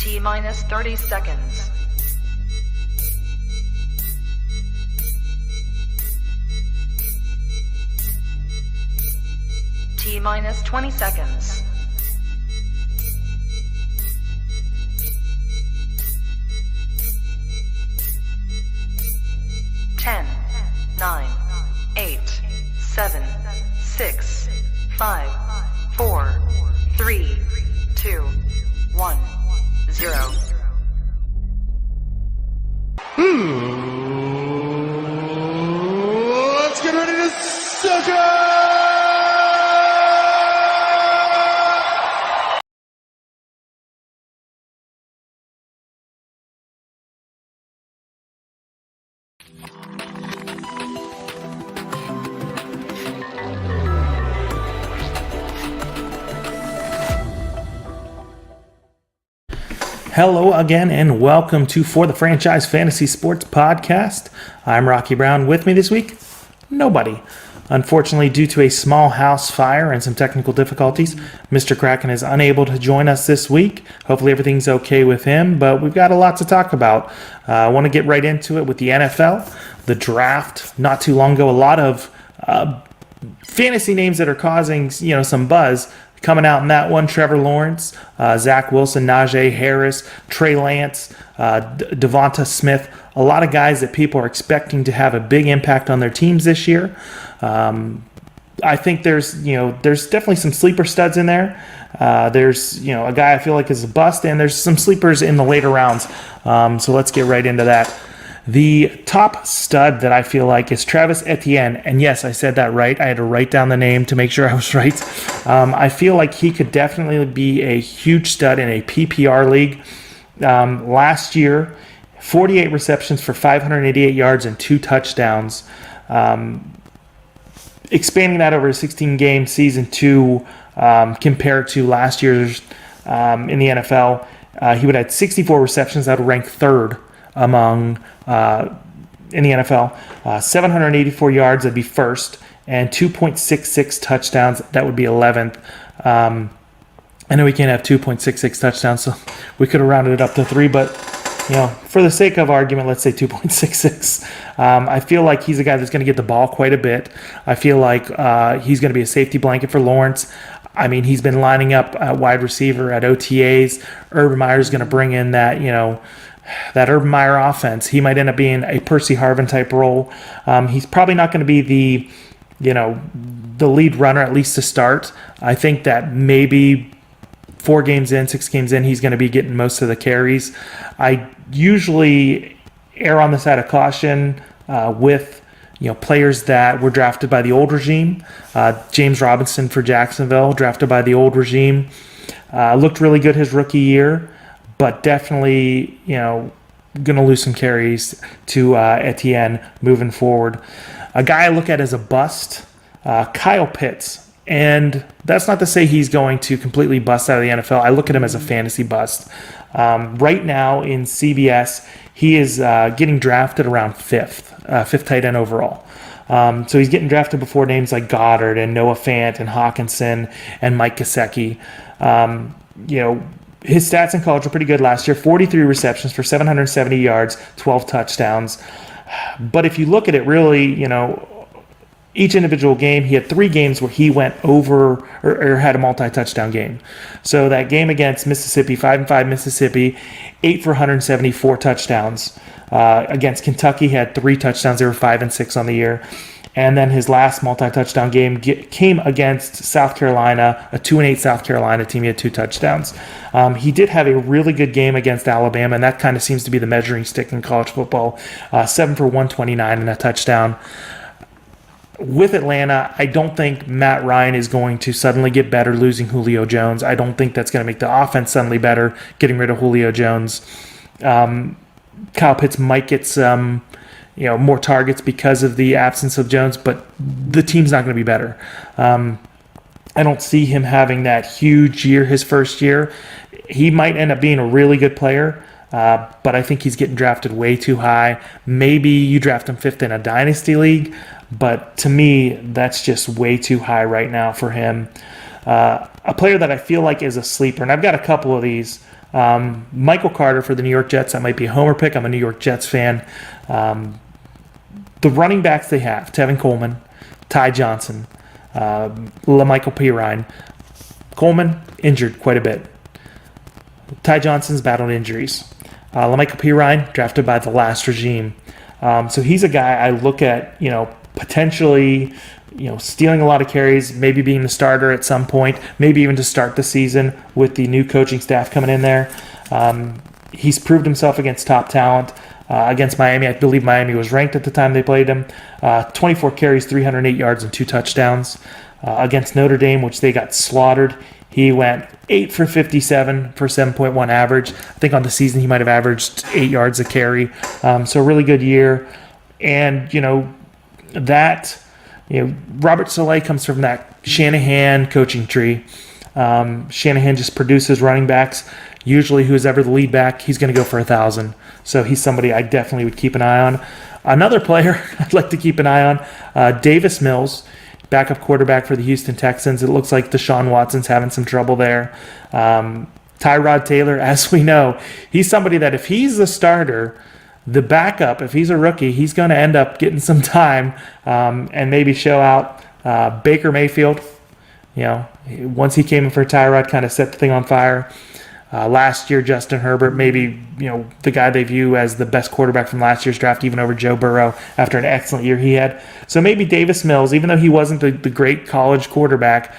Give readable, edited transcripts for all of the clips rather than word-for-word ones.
T minus 30 seconds. T minus 20 seconds. Ten, 9, 8, 7, 6, 5, 4, 3, 2, 1, 0. Let's get ready to sucker! Hello again and welcome to For the Franchise Fantasy Sports Podcast. I'm Rocky Brown. With me this week, nobody. Unfortunately, due to a small house fire and some technical difficulties, Mr. Kraken is unable to join us this week. Hopefully everything's okay with him, but we've got a lot to talk about. I want to get right into it with the NFL, the draft. Not too long ago, a lot of fantasy names that are causing some buzz coming out in that one. Trevor Lawrence, Zach Wilson, Najee Harris, Trey Lance, Devonta Smith, a lot of guys that people are expecting to have a big impact on their teams this year. I think there's definitely some sleeper studs in there. There's a guy I feel like is a bust, and there's some sleepers in the later rounds. So let's get right into that. The top stud that I feel like is Travis Etienne, and yes, I said that right. I had to write down the name to make sure I was right. I feel like he could definitely be a huge stud in a PPR league. Last year, 48 receptions for 588 yards and 2 touchdowns. Expanding that over a 16-game season to compare to last year's in the NFL, he would have had 64 receptions. That would rank third among in the NFL. 784 yards, that'd be first, and 2.66 touchdowns, that would be 11th. I know we can't have 2.66 touchdowns, so we could have rounded it up to 3, but for the sake of argument, let's say 2.66. I feel like he's a guy that's going to get the ball quite a bit. I feel like he's going to be a safety blanket for Lawrence. I mean, he's been lining up at wide receiver at OTAs. Urban Meyer's going to bring in that Urban Meyer offense. He might end up being a Percy Harvin type role. He's probably not going to be the lead runner, at least to start. I think that maybe 6 games in, he's going to be getting most of the carries. I usually err on the side of caution with players that were drafted by the old regime. James Robinson for Jacksonville, drafted by the old regime. Looked really good his rookie year, but definitely, going to lose some carries to Etienne moving forward. A guy I look at as a bust, Kyle Pitts. And that's not to say he's going to completely bust out of the NFL. I look at him as a fantasy bust. Right now in CBS, he is getting drafted around fifth tight end overall. So he's getting drafted before names like Goddard and Noah Fant and Hawkinson and Mike Gesicki. His stats in college were pretty good last year. 43 receptions for 770 yards, 12 touchdowns. But if you look at it really, each individual game, he had 3 games where he went over or had a multi-touchdown game. So that game against Mississippi, 5-5 Mississippi, 8 for 174 touchdowns. Against Kentucky, he had 3 touchdowns. They were 5 and 6 on the year. And then his last multi-touchdown game came against South Carolina, a 2-8 South Carolina team. He had 2 touchdowns. He did have a really good game against Alabama, and that kind of seems to be the measuring stick in college football. 7 for 129 and a touchdown. With Atlanta, I don't think Matt Ryan is going to suddenly get better losing Julio Jones. I don't think that's going to make the offense suddenly better, getting rid of Julio Jones. Kyle Pitts might get some more targets because of the absence of Jones, but the team's not going to be better. I don't see him having that huge year his first year. He might end up being a really good player, but I think he's getting drafted way too high. Maybe you draft him 5th in a dynasty league, but to me, that's just way too high right now for him. A player that I feel like is a sleeper, and I've got a couple of these, Michael Carter for the New York Jets. That might be a homer pick. I'm a New York Jets fan. The running backs they have, Tevin Coleman, Ty Johnson, LaMichael Pirine. Coleman, injured quite a bit. Ty Johnson's battled injuries. LaMichael Pirine, drafted by the last regime. So he's a guy I look at, potentially, stealing a lot of carries, maybe being the starter at some point, maybe even to start the season with the new coaching staff coming in there. He's proved himself against top talent. Against Miami, I believe Miami was ranked at the time they played him. 24 carries, 308 yards, and 2 touchdowns. Against Notre Dame, which they got slaughtered, he went 8 for 57 for 7.1 average. I think on the season he might have averaged 8 yards a carry. So a really good year. And, Robert Saleh comes from that Shanahan coaching tree. Shanahan just produces running backs. Usually who's ever the lead back, he's going to go for 1,000. So he's somebody I definitely would keep an eye on. Another player I'd like to keep an eye on, Davis Mills, backup quarterback for the Houston Texans. It looks like Deshaun Watson's having some trouble there. Tyrod Taylor, as we know, he's somebody that if he's the starter, the backup, if he's a rookie, he's going to end up getting some time and maybe show out. Baker Mayfield, once he came in for Tyrod, kind of set the thing on fire. Last year, Justin Herbert, maybe the guy they view as the best quarterback from last year's draft, even over Joe Burrow after an excellent year he had. So maybe Davis Mills, even though he wasn't the great college quarterback,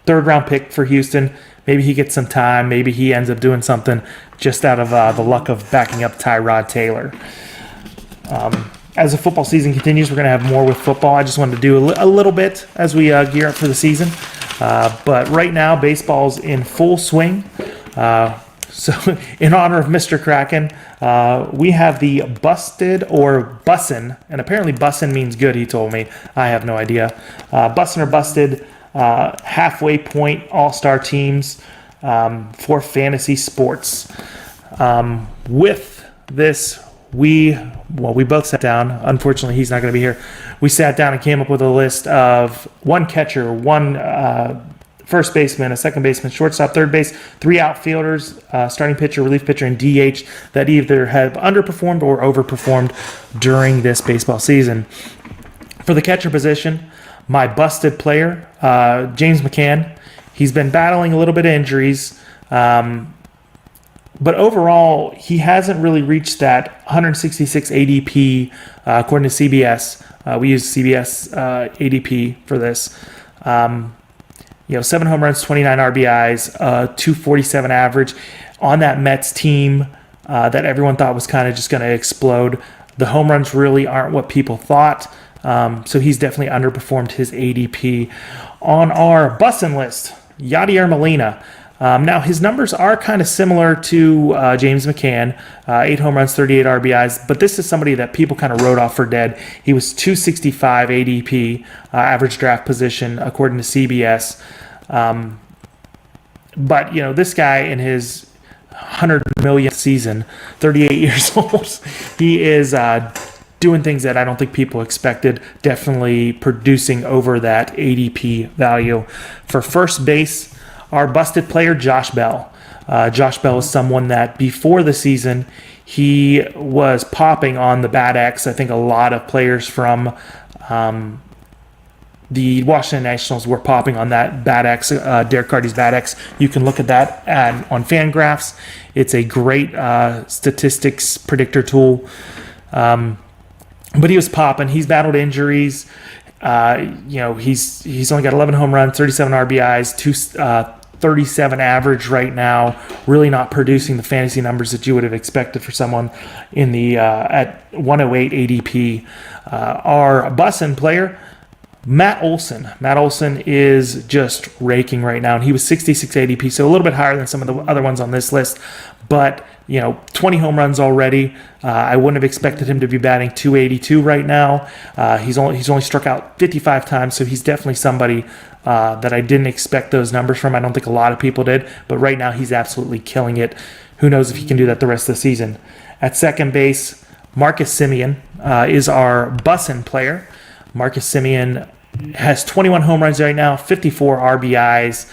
third-round pick for Houston, maybe he gets some time. Maybe he ends up doing something just out of the luck of backing up Tyrod Taylor. As the football season continues, we're going to have more with football. I just wanted to do a little bit as we gear up for the season. But right now, baseball's in full swing. So in honor of Mr. Kraken, we have the Busted or Bussin', and apparently Bussin' means good, he told me. I have no idea. Bussin' or Busted halfway point all-star teams for fantasy sports. With this, we both sat down. Unfortunately, he's not going to be here. We sat down and came up with a list of one catcher, one first baseman, a second baseman, shortstop, third base, 3 outfielders, starting pitcher, relief pitcher, and DH that either have underperformed or overperformed during this baseball season. For the catcher position, my busted player, James McCann. He's been battling a little bit of injuries. But overall, he hasn't really reached that 166 ADP, according to CBS. We use CBS ADP for this. 7 home runs, 29 RBIs, 247 average on that Mets team that everyone thought was kind of just going to explode. The home runs really aren't what people thought. So he's definitely underperformed his ADP. On our bussin' list, Yadier Molina. Now, his numbers are kind of similar to James McCann, 8 home runs, 38 RBIs, but this is somebody that people kind of wrote off for dead. He was 265 ADP, average draft position, according to CBS. But, this guy in his 100 millionth season, 38 years old, he is doing things that I don't think people expected, definitely producing over that ADP value. For first base, our busted player, Josh Bell. Josh Bell is someone that before the season, he was popping on the Bad X. I think a lot of players from the Washington Nationals were popping on that Bad X, Derek Carty's Bad X. You can look at that on Fangraphs. It's a great statistics predictor tool. But he was popping. He's battled injuries. He's only got 11 home runs, 37 RBIs, 37 average right now. Really not producing the fantasy numbers that you would have expected for someone in the at 108 ADP. Our bussin' player, Matt Olson. Matt Olson is just raking right now, and he was 66 ADP, so a little bit higher than some of the other ones on this list. But 20 home runs already. I wouldn't have expected him to be batting 282 right now. He's only struck out 55 times, so he's definitely somebody that I didn't expect those numbers from. I don't think a lot of people did, but right now he's absolutely killing it. Who knows if he can do that the rest of the season. At second base, Marcus Semien is our bussin' player. Marcus Semien has 21 home runs right now, 54 RBIs,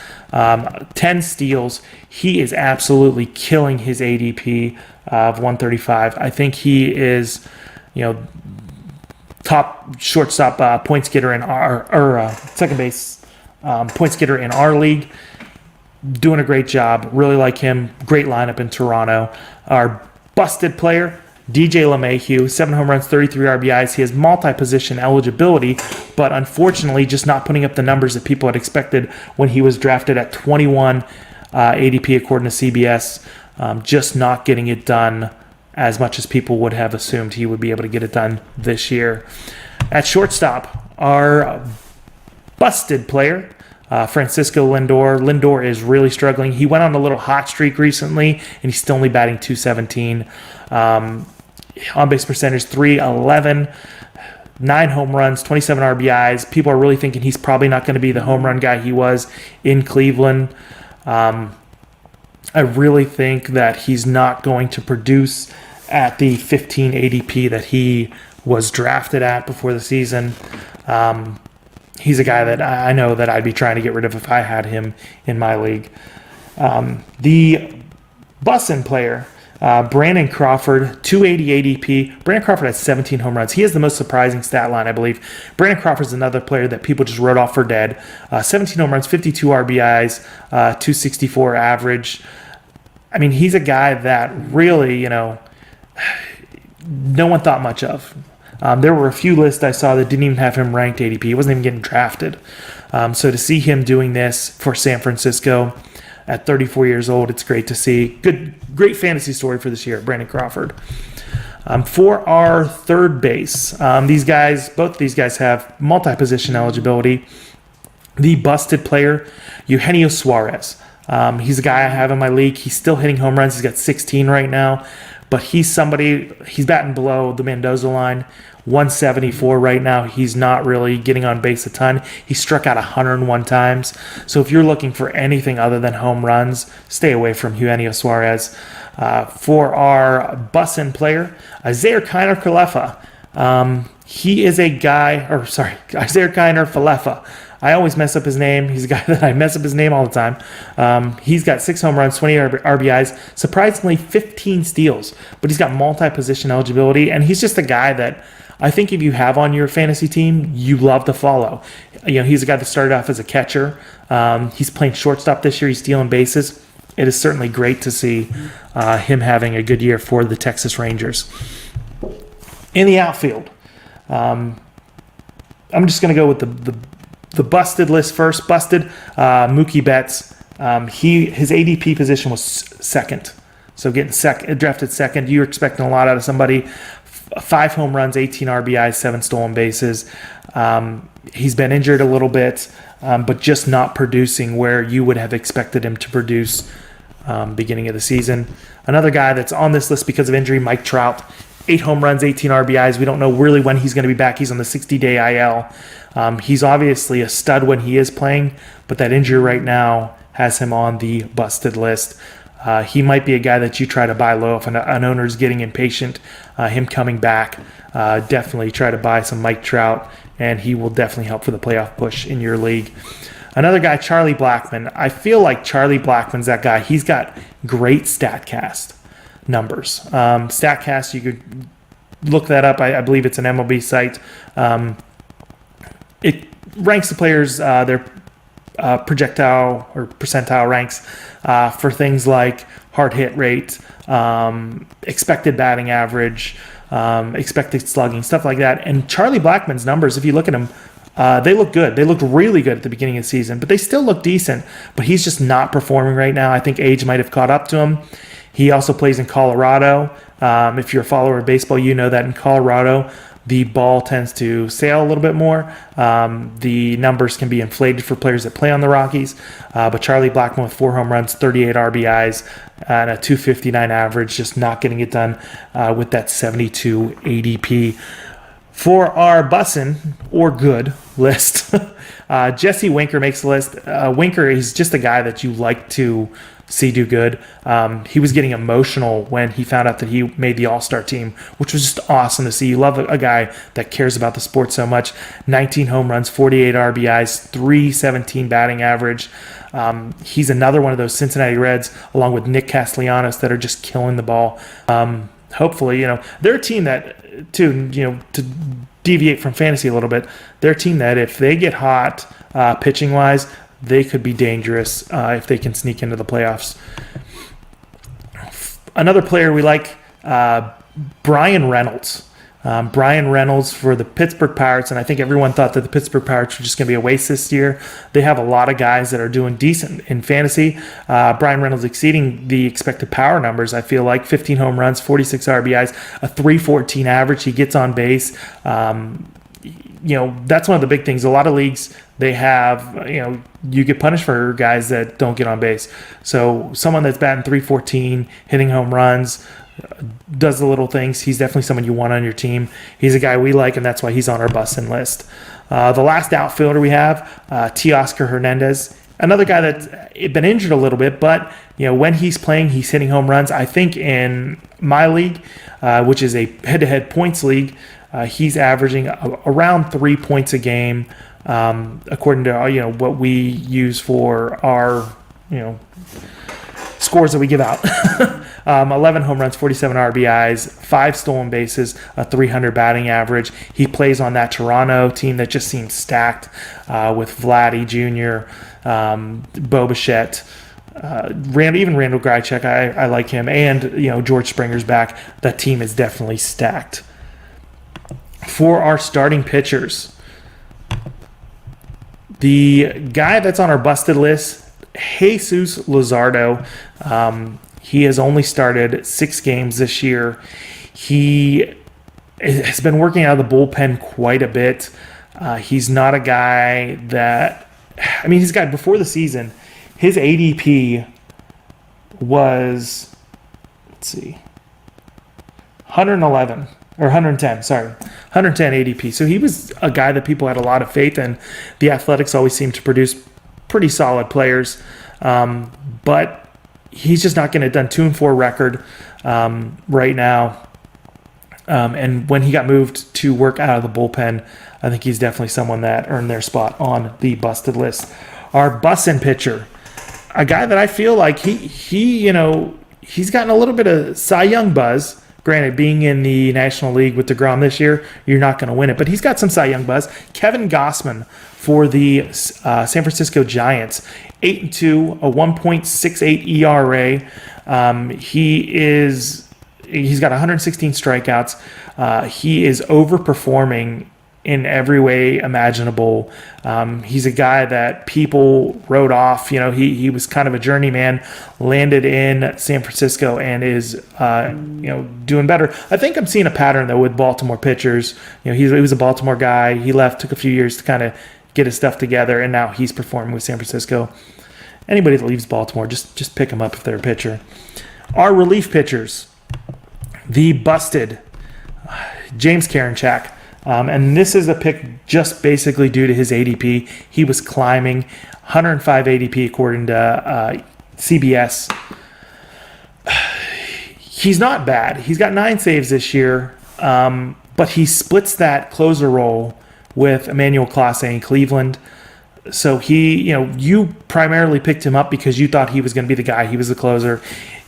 10 steals. He is absolutely killing his ADP of 135. I think he is, top shortstop points getter in our second base points getter in our league. Doing a great job. Really like him. Great lineup in Toronto. Our busted player, DJ LeMahieu, 7 home runs, 33 RBIs. He has multi-position eligibility, but unfortunately just not putting up the numbers that people had expected when he was drafted at 21 ADP according to CBS. Just not getting it done as much as people would have assumed he would be able to get it done this year. At shortstop, our busted player, Francisco Lindor. Lindor is really struggling. He went on a little hot streak recently, and he's still only batting .217. On-base percentage, .311. 9 home runs, 27 RBIs. People are really thinking he's probably not going to be the home run guy he was in Cleveland. I really think that he's not going to produce at the 15 ADP that he was drafted at before the season. He's a guy that I know that I'd be trying to get rid of if I had him in my league. The bussin' player, Brandon Crawford, 280 ADP. Brandon Crawford has 17 home runs. He has the most surprising stat line, I believe. Brandon Crawford's another player that people just wrote off for dead. 17 home runs, 52 RBIs, 264 average. I mean, he's a guy that really, no one thought much of. There were a few lists I saw that didn't even have him ranked ADP. He wasn't even getting drafted. So to see him doing this for San Francisco at 34 years old, it's great to see. Great fantasy story for this year, Brandon Crawford. For our third base, both these guys have multi-position eligibility. The busted player, Eugenio Suarez. He's a guy I have in my league. He's still hitting home runs. He's got 16 right now. But he's batting below the Mendoza line, 174 right now. He's not really getting on base a ton. He struck out 101 times. So if you're looking for anything other than home runs, stay away from Eugenio Suarez. For our bussin' player, Isaiah Kiner Falefa. He is a guy, Isaiah Kiner Falefa. I always mess up his name. He's a guy that I mess up his name all the time. He's got 6 home runs, 20 RBIs, surprisingly 15 steals, but he's got multi-position eligibility, and he's just a guy that I think if you have on your fantasy team, you love to follow. He's a guy that started off as a catcher. He's playing shortstop this year. He's stealing bases. It is certainly great to see him having a good year for the Texas Rangers. In the outfield, I'm just going to go with the busted list first. Busted, Mookie Betts. His ADP position was second. So getting drafted second, you're expecting a lot out of somebody. 5 home runs, 18 RBIs, 7 stolen bases. He's been injured a little bit, but just not producing where you would have expected him to produce beginning of the season. Another guy that's on this list because of injury, Mike Trout. 8 home runs, 18 RBIs. We don't know really when he's going to be back. He's on the 60-day IL. He's obviously a stud when he is playing, but that injury right now has him on the busted list. He might be a guy that you try to buy low if an owner is getting impatient. Him coming back, definitely try to buy some Mike Trout, and he will definitely help for the playoff push in your league. Another guy, Charlie Blackmon. I feel like Charlie Blackmon's that guy. He's got great StatCast numbers. StatCast, you could look that up. I believe it's an MLB site. It ranks the players, their projectile or percentile ranks for things like hard hit rate, expected batting average, expected slugging, stuff like that. And Charlie Blackmon's numbers, if you look at them, they look good. They looked really good at the beginning of the season, but they still look decent. But he's just not performing right now. I think age might have caught up to him. He also plays in Colorado. If you're a follower of baseball, you know that in Colorado, the ball tends to sail a little bit more. The numbers can be inflated for players that play on the Rockies. But Charlie Blackmon with 4 home runs, 38 RBIs, and a 259 average, just not getting it done with that 72 ADP. For our bussin' or good list, Jesse Winker makes the list. Winker is just a guy that you like to see do good. He was getting emotional when he found out that he made the All-Star team, which was just awesome to see. You love a guy that cares about the sport so much. 19 home runs, 48 RBIs, 317 batting average. He's another one of those Cincinnati Reds, along with Nick Castellanos, that are just killing the ball. Hopefully, they're a team that, to deviate from fantasy a little bit, they're a team that if they get hot pitching-wise, they could be dangerous if they can sneak into the playoffs. Another player we like, Brian Reynolds. Brian Reynolds for the Pittsburgh Pirates, and I think everyone thought that the Pittsburgh Pirates were just going to be a waste this year. They have a lot of guys that are doing decent in fantasy. Brian Reynolds exceeding the expected power numbers, I feel like. 15 home runs, 46 RBIs, a 314 average. He gets on base. That's one of the big things. A lot of leagues, they have, you get punished for guys that don't get on base. So someone that's batting 314, hitting home runs, does the little things, he's definitely someone you want on your team. He's a guy we like, and that's why he's on our bussin' list. The last outfielder we have, Teoscar Hernandez. Another guy that's been injured a little bit, but when he's playing, he's hitting home runs. I think in my league, which is a head-to-head points league, he's averaging around 3 points a game, according to what we use for our scores that we give out. 11 home runs, 47 RBIs, 5 stolen bases, a 300 batting average. He plays on that Toronto team that just seems stacked with Vladdy Jr., Bo Bichette, even Randall Grichuk. I like him, and George Springer's back. That team is definitely stacked. For our starting pitchers, the guy that's on our busted list, Jesus Luzardo. He has only started 6 games this year. He has been working out of the bullpen quite a bit. He's not a guy that, he's a guy before the season, his ADP was, 111 or 110, 110 ADP. So he was a guy that people had a lot of faith in. The Athletics always seem to produce pretty solid players, but he's just not getting it done. 2-4 record right now. And when he got moved to work out of the bullpen, I think he's definitely someone that earned their spot on the busted list. Our bussin' pitcher, a guy that I feel like he's gotten a little bit of Cy Young buzz. Granted, being in the National League with DeGrom this year, you're not going to win it, but he's got some Cy Young buzz. Kevin Gausman for the San Francisco Giants, 8-2, a 1.68 ERA. He's got 116 strikeouts. He is overperforming in every way imaginable. He's a guy that people wrote off. He was kind of a journeyman, landed in San Francisco, and is doing better. I think I'm seeing a pattern though with Baltimore pitchers. He was a Baltimore guy. He left, took a few years to kind of get his stuff together, and now he's performing with San Francisco. Anybody that leaves Baltimore, just pick him up if they're a pitcher. Our relief pitchers, the busted James Karinchak. And this is a pick just basically due to his ADP. He was climbing 105 ADP according to CBS. He's not bad. He's got 9 saves this year, but he splits that closer role with Emmanuel Clase in Cleveland. So you primarily picked him up because you thought he was going to be the guy. He was the closer.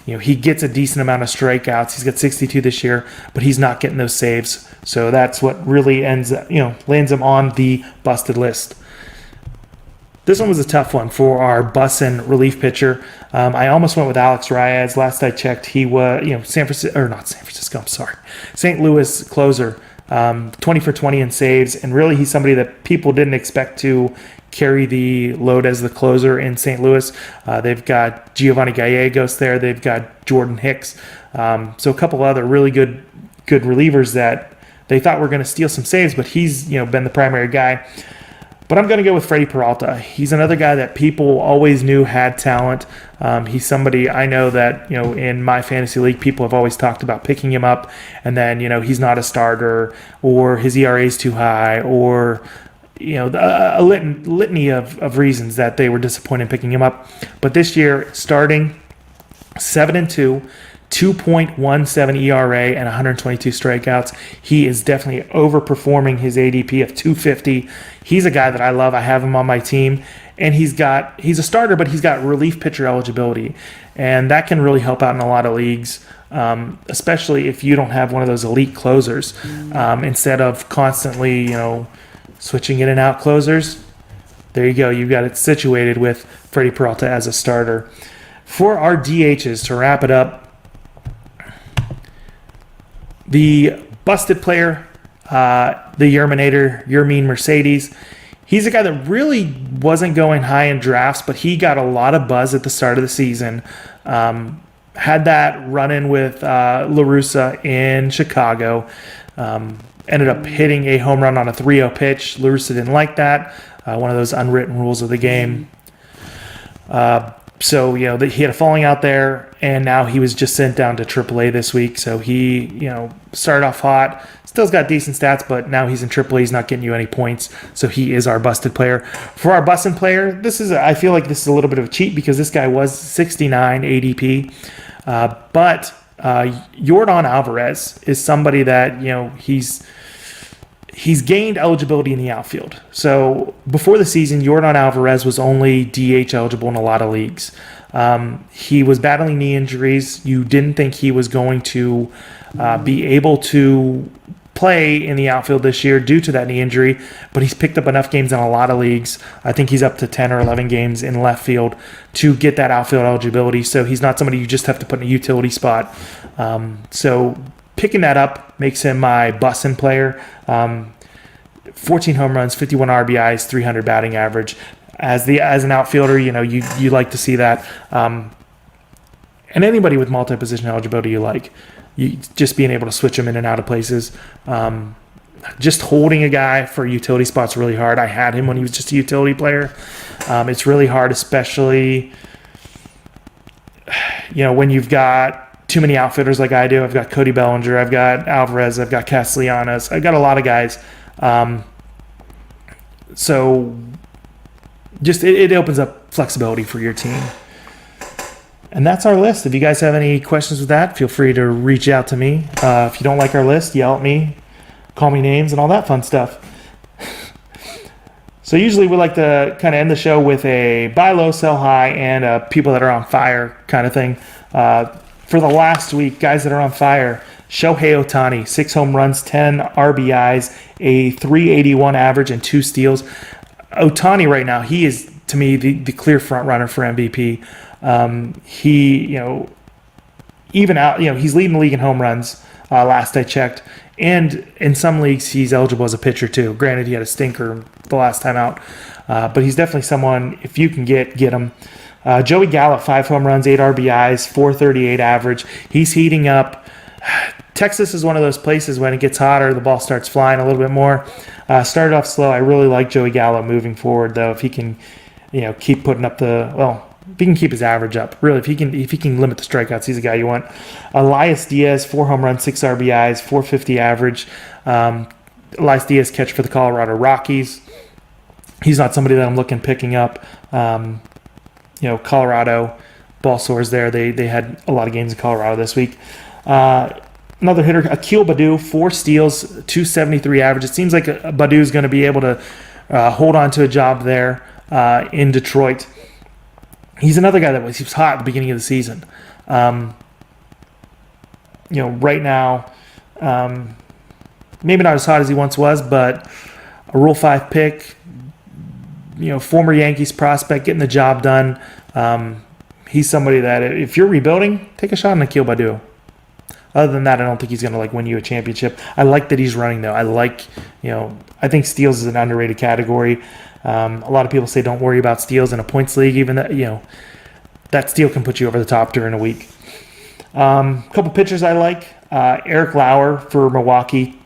He gets a decent amount of strikeouts. He's got 62 this year, but he's not getting those saves. So that's what really lands him on the busted list. This one was a tough one for our bussin' relief pitcher. I almost went with Alex Reyes. Last I checked, he was, St. Louis closer, 20 for 20 in saves, and really he's somebody that people didn't expect to carry the load as the closer in St. Louis. They've got Giovanni Gallegos there. They've got Jordan Hicks. So a couple other really good relievers that they thought were going to steal some saves, but he's been the primary guy. But I'm going to go with Freddie Peralta. He's another guy that people always knew had talent. He's somebody I know that, in my fantasy league, people have always talked about picking him up, and then, he's not a starter, or his ERA is too high, or, a litany of reasons that they were disappointed in picking him up. But this year, starting 7-2, 2.17 ERA and 122 strikeouts. He is definitely overperforming his ADP of 250. He's a guy that I love. I have him on my team, and he's a starter, but he's got relief pitcher eligibility, and that can really help out in a lot of leagues, especially if you don't have one of those elite closers. Instead of constantly, switching in and out closers, there you go. You've got it situated with Freddie Peralta as a starter. For our DHs, to wrap it up, the busted player, the Yerminator, Yermin Mercedes, he's a guy that really wasn't going high in drafts, but he got a lot of buzz at the start of the season. Had that run-in with La Russa in Chicago. Ended up hitting a home run on a 3-0 pitch. La Russa didn't like that. One of those unwritten rules of the game. So, he had a falling out there, and now he was just sent down to AAA this week. So he, started off hot, still's got decent stats, but now he's in AAA. He's not getting you any points. So he is our busted player. For our busted player, I feel like this is a little bit of a cheat because this guy was 69 ADP. But Yordan Alvarez is somebody that, he's gained eligibility in the outfield. So before the season, Yordan Alvarez was only DH eligible in a lot of leagues. He was battling knee injuries. You didn't think he was going to be able to play in the outfield this year due to that knee injury, but he's picked up enough games in a lot of leagues. I think he's up to 10 or 11 games in left field to get that outfield eligibility. So he's not somebody you just have to put in a utility spot. So picking that up makes him my bussin' player. 14 home runs, 51 RBIs, 300 batting average. As an outfielder, you like to see that. And anybody with multi-position eligibility you like. You just being able to switch them in and out of places. Just holding a guy for a utility spot's really hard. I had him when he was just a utility player. It's really hard, especially when you've got too many outfielders like I do. I've got Cody Bellinger, I've got Alvarez, I've got Castellanos. I've got a lot of guys. So just it opens up flexibility for your team. And that's our list. If you guys have any questions with that, feel free to reach out to me. If you don't like our list, yell at me, call me names, and all that fun stuff. So usually we like to kind of end the show with a buy low, sell high, and people that are on fire kind of thing. For the last week, guys that are on fire, Shohei Ohtani, 6 home runs, 10 RBIs, a 381 average, and 2 steals. Ohtani right now, he is, to me, the clear front runner for MVP. He, even out, he's leading the league in home runs, last I checked. And in some leagues, he's eligible as a pitcher too. Granted, he had a stinker the last time out. But he's definitely someone, if you can get him. Joey Gallo, 5 home runs, 8 RBIs, 438 average. He's heating up. Texas is one of those places when it gets hotter, the ball starts flying a little bit more. Started off slow. I really like Joey Gallo moving forward, though. If he can, keep putting up if he can keep his average up, really, if he can limit the strikeouts, he's a guy you want. Elias Diaz, 4 home runs, 6 RBIs, 450 average. Elias Diaz catch for the Colorado Rockies. He's not somebody that I'm picking up. Colorado ball sores there. They had a lot of games in Colorado this week. Another hitter, Akil Baddoo, 4 steals, 273 average. It seems like Baddoo is going to be able to hold on to a job there in Detroit. He's another guy he was hot at the beginning of the season. Right now, maybe not as hot as he once was, but a Rule 5 pick, former Yankees prospect, getting the job done. He's somebody that if you're rebuilding, take a shot on Akil Baddoo. Other than that, I don't think he's going to win you a championship. I like that he's running though. I think steals is an underrated category. A lot of people say don't worry about steals in a points league, even that that steal can put you over the top during a week. A couple pitchers I like. Eric Lauer for Milwaukee,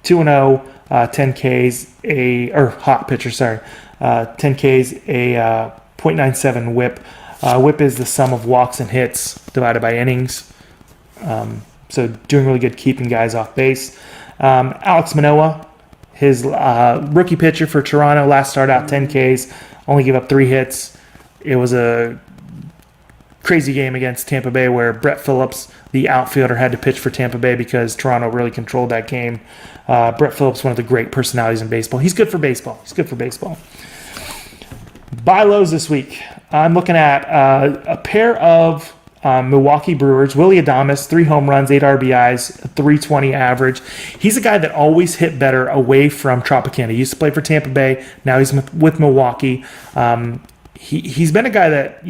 2-0, 10 Ks, hot pitcher, sorry. 10 Ks, a .97 whip. Whip is the sum of walks and hits divided by innings. So doing really good keeping guys off base. Alex Manoah, his rookie pitcher for Toronto, last start out 10 Ks, only gave up 3 hits. It was a crazy game against Tampa Bay where Brett Phillips, the outfielder, had to pitch for Tampa Bay because Toronto really controlled that game. Brett Phillips, one of the great personalities in baseball. He's good for baseball. Buy lows this week. I'm looking at a pair of Milwaukee Brewers. Willy Adames, 3 home runs, 8 RBIs, a 320 average. He's a guy that always hit better away from Tropicana. He used to play for Tampa Bay. Now he's with Milwaukee. He's been a guy that,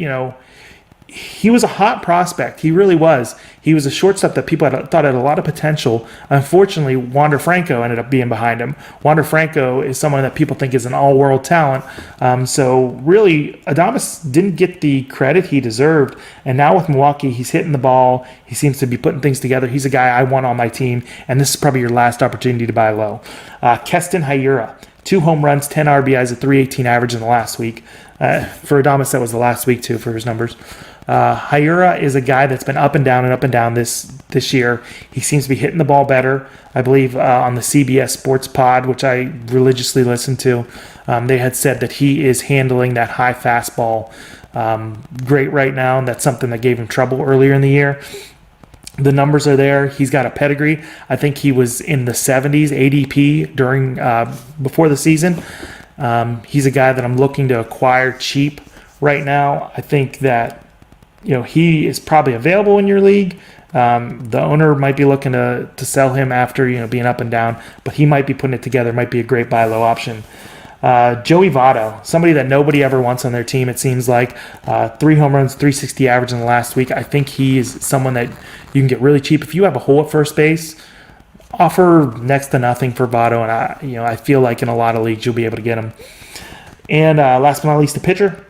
he was a hot prospect. He really was. He was a shortstop that people thought had a lot of potential. Unfortunately, Wander Franco ended up being behind him. Wander Franco is someone that people think is an all-world talent. So really, Adames didn't get the credit he deserved. And now with Milwaukee, he's hitting the ball. He seems to be putting things together. He's a guy I want on my team. And this is probably your last opportunity to buy low. Keston Hiura, 2 home runs, 10 RBIs, a 318 average in the last week. For Adames, that was the last week too for his numbers. Hiura is a guy that's been up and down this year. He seems to be hitting the ball better. I believe on the CBS Sports Pod, which I religiously listen to, they had said that he is handling that high fastball great right now, and that's something that gave him trouble earlier in the year. The numbers are there. He's got a pedigree. I think he was in the 70s ADP during before the season. He's a guy that I'm looking to acquire cheap right now. I think that he is probably available in your league. The owner might be looking to sell him after being up and down, but he might be putting it together. Might be a great buy low option. Joey Votto, somebody that nobody ever wants on their team, it seems like. 3 home runs, 360 average in the last week. I think he is someone that you can get really cheap. If you have a hole at first base, offer next to nothing for Votto, and I feel like in a lot of leagues you'll be able to get him. And last but not least, the pitcher.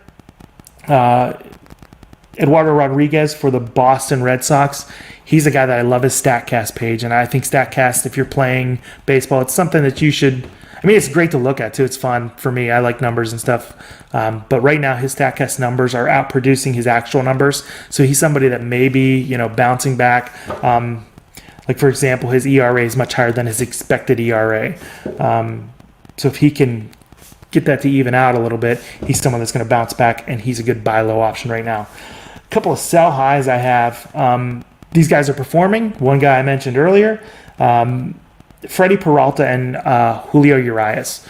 Eduardo Rodriguez for the Boston Red Sox. He's a guy that I love his StatCast page, and I think StatCast, if you're playing baseball, it's something that you should. It's great to look at too. It's fun for me. I like numbers and stuff. But right now, his StatCast numbers are outproducing his actual numbers. So he's somebody that may be, bouncing back. Like for example, his ERA is much higher than his expected ERA. So if he can get that to even out a little bit, he's someone that's going to bounce back, and he's a good buy low option right now. A couple of sell highs I have. These guys are performing. One guy I mentioned earlier, Freddie Peralta and Julio Urias.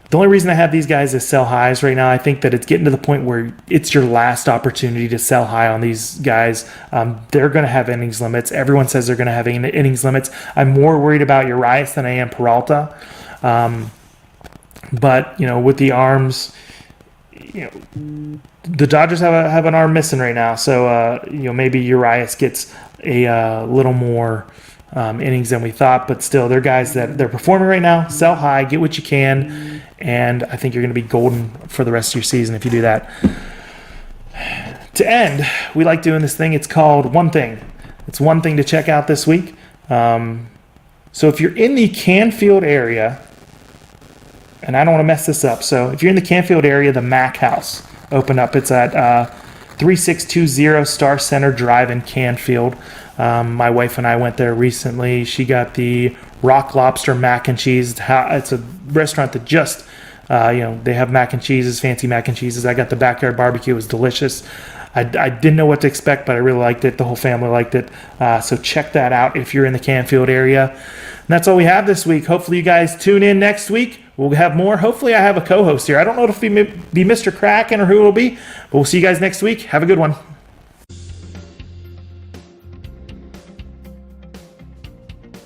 The only reason I have these guys as sell highs right now, I think that it's getting to the point where it's your last opportunity to sell high on these guys. They're going to have innings limits. Everyone says they're going to have innings limits. I'm more worried about Urias than I am Peralta. But, with the arms, the Dodgers have an arm missing right now. So, maybe Urias gets a little more innings than we thought. But still, they're guys that they're performing right now. Sell high, get what you can. And I think you're going to be golden for the rest of your season if you do that. To end, we like doing this thing. It's called One Thing. It's one thing to check out this week. So if you're in the Canfield area, and I don't want to mess this up. So if you're in the Canfield area, the Mac House opened up. It's at 3620 Star Center Drive in Canfield. My wife and I went there recently. She got the Rock Lobster mac and cheese. It's a restaurant that just, they have mac and cheeses, fancy mac and cheeses. I got the backyard barbecue. It was delicious. I didn't know what to expect, but I really liked it. The whole family liked it. So check that out if you're in the Canfield area. And that's all we have this week. Hopefully you guys tune in next week. We'll have more. Hopefully I have a co-host here. I don't know if it'll be Mr. Kraken or who it'll be, but we'll see you guys next week. Have a good one.